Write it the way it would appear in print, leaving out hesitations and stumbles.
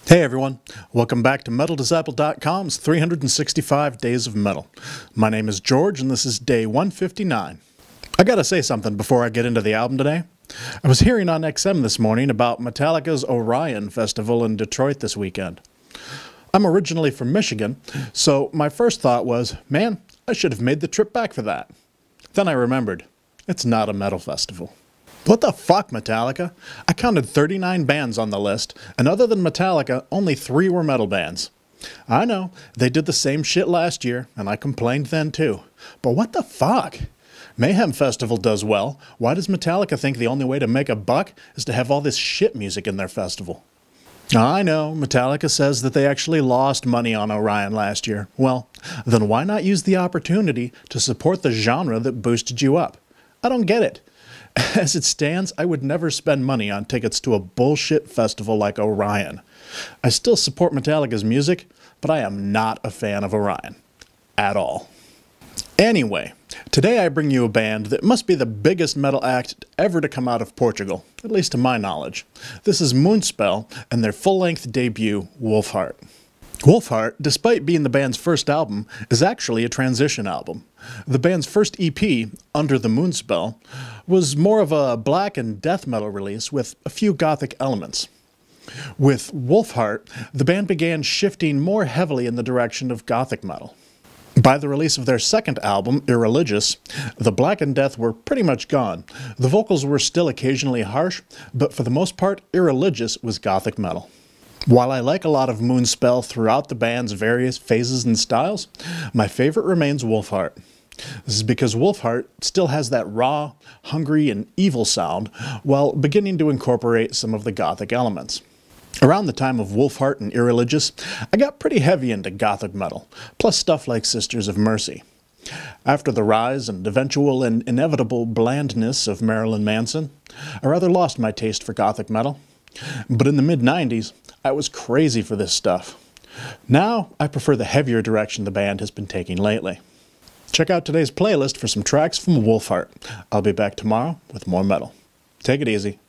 Hey everyone, welcome back to MetalDisciple.com's 365 Days of Metal. My name is George and this is day 159. I gotta say something before I get into the album today. I was hearing on XM this morning about Metallica's Orion Festival in Detroit this weekend. I'm originally from Michigan, so my first thought was, man, I should have made the trip back for that. Then I remembered, it's not a metal festival. What the fuck, Metallica? I counted 39 bands on the list, and other than Metallica, only 3 were metal bands. I know, they did the same shit last year, and I complained then too. But what the fuck? Mayhem Festival does well. Why does Metallica think the only way to make a buck is to have all this shit music in their festival? I know, Metallica says that they actually lost money on Orion last year. Well, then why not use the opportunity to support the genre that boosted you up? I don't get it. As it stands, I would never spend money on tickets to a bullshit festival like Orion. I still support Metallica's music, but I am not a fan of Orion. At all. Anyway, today I bring you a band that must be the biggest metal act ever to come out of Portugal, at least to my knowledge. This is Moonspell and their full-length debut, Wolfheart. Wolfheart, despite being the band's first album, is actually a transition album. The band's first EP, Under the Moonspell, was more of a black and death metal release with a few gothic elements. With Wolfheart, the band began shifting more heavily in the direction of gothic metal. By the release of their second album, Irreligious, the black and death were pretty much gone. The vocals were still occasionally harsh, but for the most part, Irreligious was gothic metal. While I like a lot of Moonspell throughout the band's various phases and styles, my favorite remains Wolfheart. This is because Wolfheart still has that raw, hungry, and evil sound, while beginning to incorporate some of the gothic elements. Around the time of Wolfheart and Irreligious, I got pretty heavy into gothic metal, plus stuff like Sisters of Mercy. After the rise and eventual and inevitable blandness of Marilyn Manson, I rather lost my taste for gothic metal. But in the mid-90s, I was crazy for this stuff. Now, I prefer the heavier direction the band has been taking lately. Check out today's playlist for some tracks from Wolfheart. I'll be back tomorrow with more metal. Take it easy.